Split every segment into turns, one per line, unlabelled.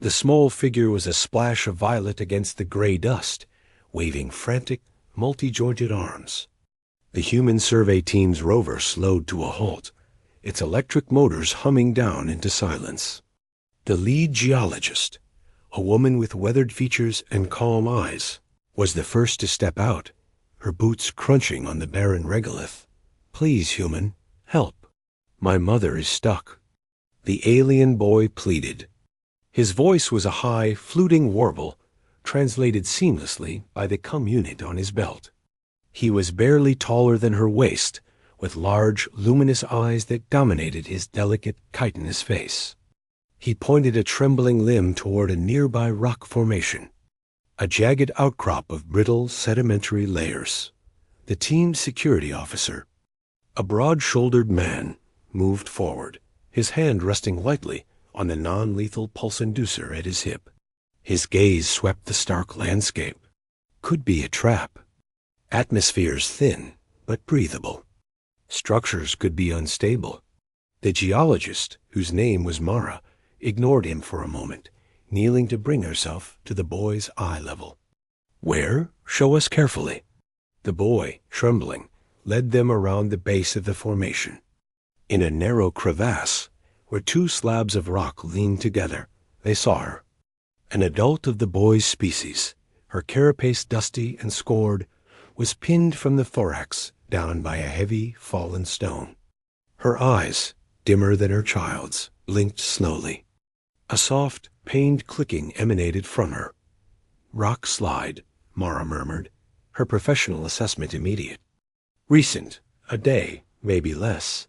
The small figure was a splash of violet against the gray dust, waving frantic, multi-jointed arms. The human survey team's rover slowed to a halt, its electric motors humming down into silence. The lead geologist, a woman with weathered features and calm eyes, was the first to step out, her boots crunching on the barren regolith. "Please, human, help. My mother is stuck." The alien boy pleaded. His voice was a high, fluting warble, translated seamlessly by the cum unit on his belt. He was barely taller than her waist, with large, luminous eyes that dominated his delicate, chitinous face. He pointed a trembling limb toward a nearby rock formation, a jagged outcrop of brittle, sedimentary layers. The team's security officer, a broad-shouldered man, moved forward, his hand resting lightly on the non-lethal pulse inducer at his hip. His gaze swept the stark landscape. Could be a trap. Atmospheres thin, but breathable. Structures could be unstable. The geologist, whose name was Mara, ignored him for a moment, kneeling to bring herself to the boy's eye level. "Where? Show us carefully." The boy, trembling, led them around the base of the formation. In a narrow crevasse, where two slabs of rock leaned together, they saw her. An adult of the boy's species, her carapace dusty and scored, was pinned from the thorax down by a heavy, fallen stone. Her eyes, dimmer than her child's, blinked slowly. A soft, pained clicking emanated from her. "Rock slide," Mara murmured, her professional assessment immediate. "Recent, a day, maybe less.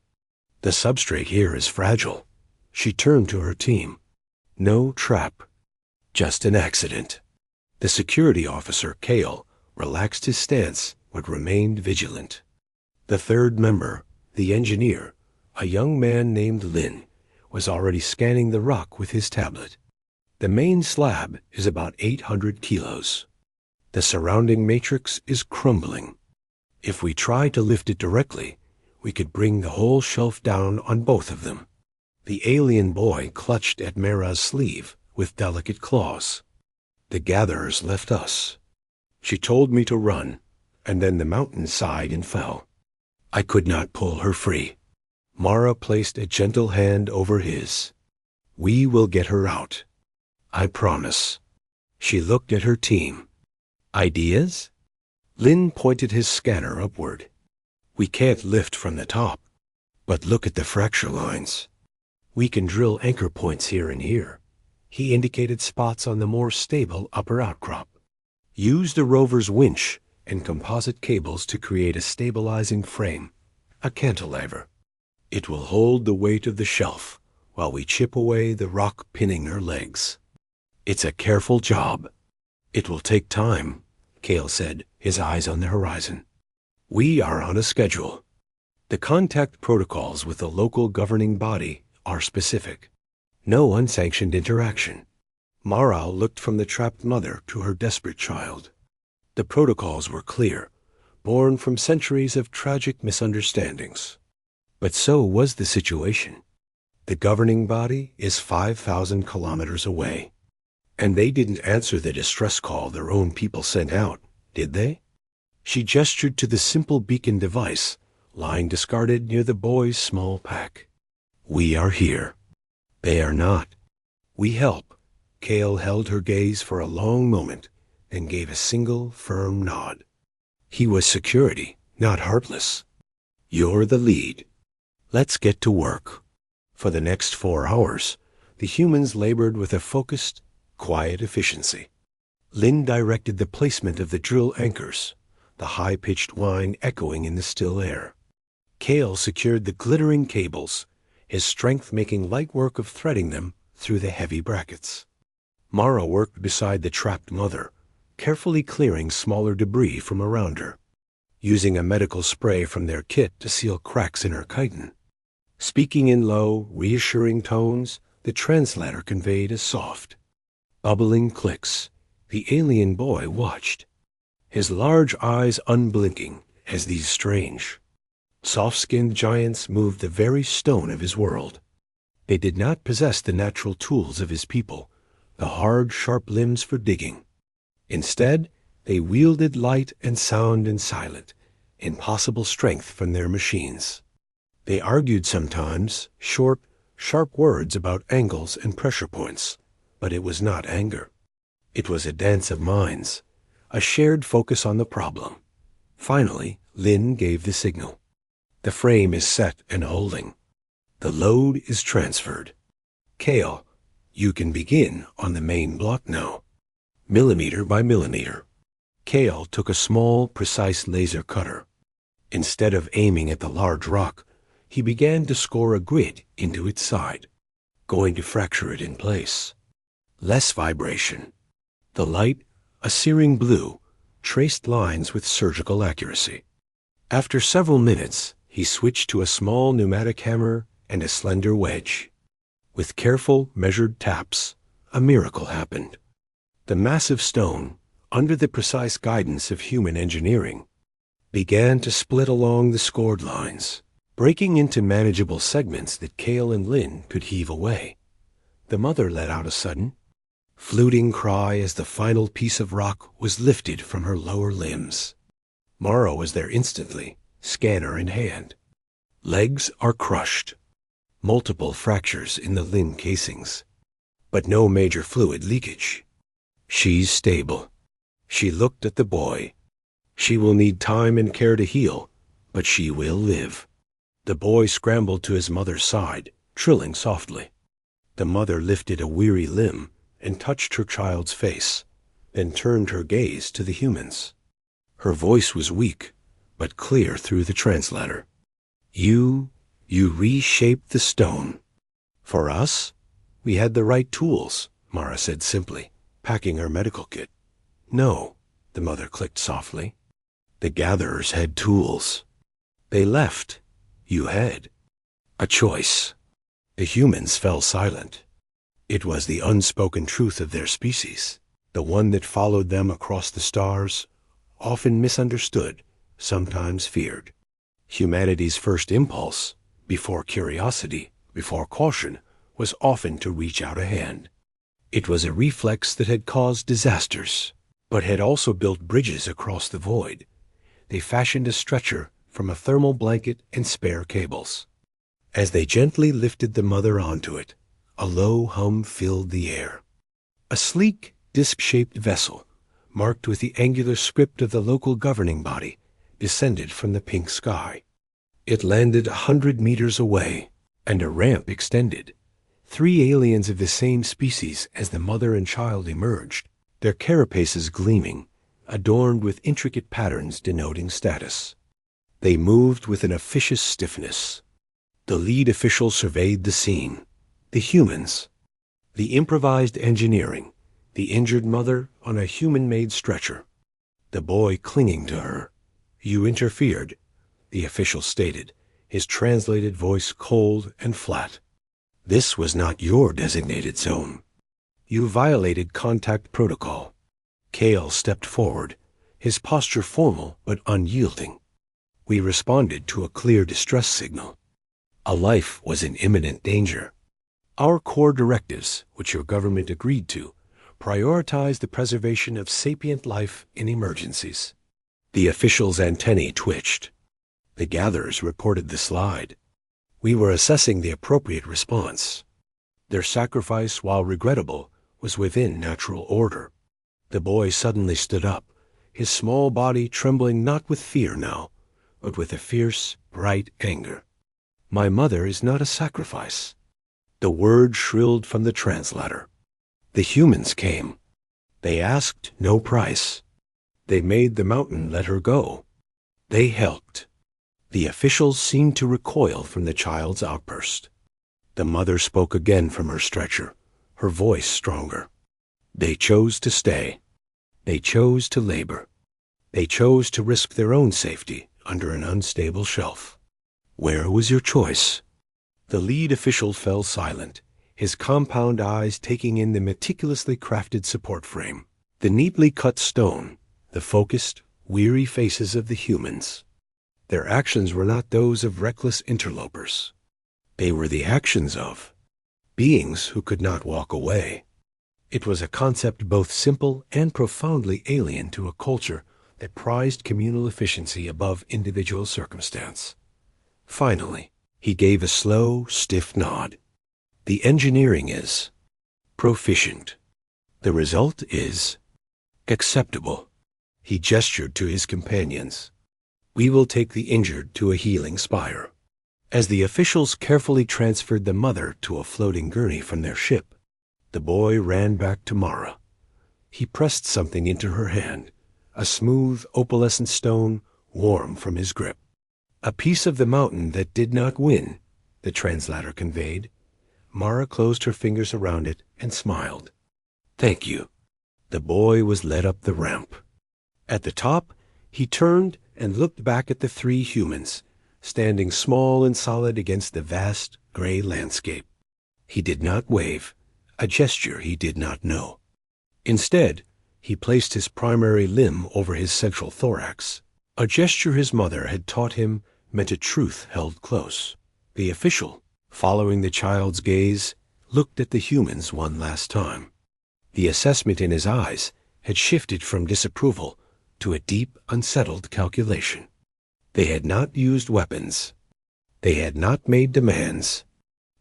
The substrate here is fragile." She turned to her team. "No trap. Just an accident." The security officer, Kale, relaxed his stance but remained vigilant. The third member, the engineer, a young man named Lin, was already scanning the rock with his tablet. "The main slab is about 800 kilos. The surrounding matrix is crumbling. If we try to lift it directly, we could bring the whole shelf down on both of them." The alien boy clutched at Mara's sleeve with delicate claws. "The gatherers left us. She told me to run, and then the mountain sighed and fell. I could not pull her free." Mara placed a gentle hand over his. "We will get her out. I promise." She looked at her team. "Ideas?" Lin pointed his scanner upward. "We can't lift from the top, but look at the fracture lines. We can drill anchor points here and here." He indicated spots on the more stable upper outcrop. "Use the rover's winch and composite cables to create a stabilizing frame, a cantilever. It will hold the weight of the shelf while we chip away the rock pinning her legs. It's a careful job. It will take time," Kale said, his eyes on the horizon. "We are on a schedule. The contact protocols with the local governing body are specific. No unsanctioned interaction." Mara looked from the trapped mother to her desperate child. The protocols were clear, born from centuries of tragic misunderstandings. But so was the situation. The governing body is 5,000 kilometers away. And they didn't answer the distress call their own people sent out, did they? She gestured to the simple beacon device, lying discarded near the boy's small pack. "We are here." "They are not. We help." Kale held her gaze for a long moment, then gave a single, firm nod. He was security, not heartless. "You're the lead. Let's get to work." For the next 4 hours, the humans labored with a focused, quiet efficiency. Lin directed the placement of the drill anchors, the high-pitched whine echoing in the still air. Kale secured the glittering cables, his strength making light work of threading them through the heavy brackets. Mara worked beside the trapped mother, carefully clearing smaller debris from around her, using a medical spray from their kit to seal cracks in her chitin. Speaking in low, reassuring tones, the translator conveyed a soft, bubbling clicks. The alien boy watched, his large eyes unblinking as these strange, soft-skinned giants moved the very stone of his world. They did not possess the natural tools of his people, the hard, sharp limbs for digging. Instead, they wielded light and sound and silent, impossible strength from their machines. They argued sometimes, short, sharp words about angles and pressure points, but it was not anger. It was a dance of minds, a shared focus on the problem. Finally, Lin gave the signal. The frame is set and holding. The load is transferred. Kale, you can begin on the main block now. Millimeter by millimeter. Kale took a small, precise laser cutter. Instead of aiming at the large rock, he began to score a grid into its side, going to fracture it in place. Less vibration. The light, a searing blue, traced lines with surgical accuracy. After several minutes, he switched to a small pneumatic hammer and a slender wedge. With careful, measured taps, a miracle happened. The massive stone, under the precise guidance of human engineering, began to split along the scored lines, breaking into manageable segments that Kale and Lin could heave away. The mother let out a sudden, fluting cry as the final piece of rock was lifted from her lower limbs. Mara was there instantly, scanner in hand. Legs are crushed. Multiple fractures in the Lin casings, but no major fluid leakage. She's stable. She looked at the boy. She will need time and care to heal, but she will live. The boy scrambled to his mother's side, trilling softly. The mother lifted a weary limb and touched her child's face, then turned her gaze to the humans. Her voice was weak, but clear through the translator. You reshaped the stone. For us, we had the right tools, Mara said simply, packing her medical kit. No, the mother clicked softly. The gatherers had tools. They left. You had a choice. The humans fell silent. It was the unspoken truth of their species, the one that followed them across the stars, often misunderstood, sometimes feared. Humanity's first impulse, before curiosity, before caution, was often to reach out a hand. It was a reflex that had caused disasters, but had also built bridges across the void. They fashioned a stretcher from a thermal blanket and spare cables. As they gently lifted the mother onto it, a low hum filled the air. A sleek, disc-shaped vessel, marked with the angular script of the local governing body, descended from the pink sky. It landed 100 meters away, and a ramp extended. 3 aliens of the same species as the mother and child emerged, their carapaces gleaming, adorned with intricate patterns denoting status. They moved with an officious stiffness. The lead official surveyed the scene. The humans, the improvised engineering, the injured mother on a human-made stretcher, the boy clinging to her. You interfered, the official stated, his translated voice cold and flat. This was not your designated zone. You violated contact protocol. Kale stepped forward, his posture formal but unyielding. We responded to a clear distress signal. A life was in imminent danger. Our core directives, which your government agreed to, prioritize the preservation of sapient life in emergencies. The official's antennae twitched. The gatherers reported the slide. We were assessing the appropriate response. Their sacrifice, while regrettable, was within natural order. The boy suddenly stood up, his small body trembling not with fear now, but with a fierce, bright anger. My mother is not a sacrifice. The word shrilled from the translator. The humans came. They asked no price. They made the mountain let her go. They helped. The officials seemed to recoil from the child's outburst. The mother spoke again from her stretcher, her voice stronger. They chose to stay. They chose to labor. They chose to risk their own safety under an unstable shelf. Where was your choice? The lead official fell silent, his compound eyes taking in the meticulously crafted support frame, the neatly cut stone, the focused, weary faces of the humans. Their actions were not those of reckless interlopers. They were the actions of beings who could not walk away. It was a concept both simple and profoundly alien to a culture that prized communal efficiency above individual circumstance. Finally, he gave a slow, stiff nod. The engineering is proficient. The result is acceptable. He gestured to his companions. We will take the injured to a healing spire. As the officials carefully transferred the mother to a floating gurney from their ship, the boy ran back to Mara. He pressed something into her hand, a smooth, opalescent stone, warm from his grip. A piece of the mountain that did not win, the translator conveyed. Mara closed her fingers around it and smiled. Thank you. The boy was led up the ramp. At the top, he turned and looked back at the three humans, standing small and solid against the vast, gray landscape. He did not wave, a gesture he did not know. Instead, he placed his primary limb over his central thorax, a gesture his mother had taught him meant a truth held close. The official, following the child's gaze, looked at the humans one last time. The assessment in his eyes had shifted from disapproval to a deep, unsettled calculation. They had not used weapons. They had not made demands.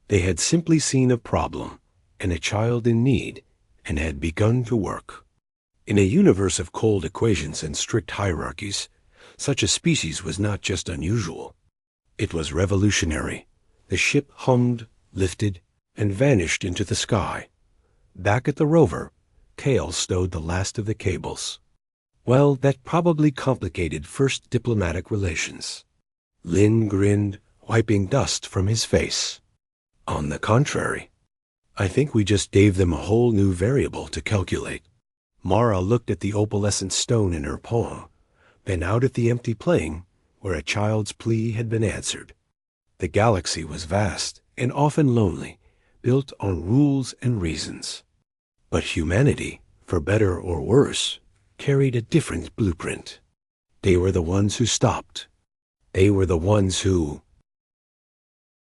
They had simply seen a problem and a child in need and had begun to work. In a universe of cold equations and strict hierarchies, such a species was not just unusual. It was revolutionary. The ship hummed, lifted, and vanished into the sky. Back at the rover, Kale stowed the last of the cables. Well, that probably complicated first diplomatic relations. Lin grinned, wiping dust from his face. On the contrary, I think we just gave them a whole new variable to calculate. Mara looked at the opalescent stone in her palm, then out at the empty plane where a child's plea had been answered. The galaxy was vast and often lonely, built on rules and reasons. But humanity, for better or worse, carried a different blueprint. They were the ones who stopped. They were the ones who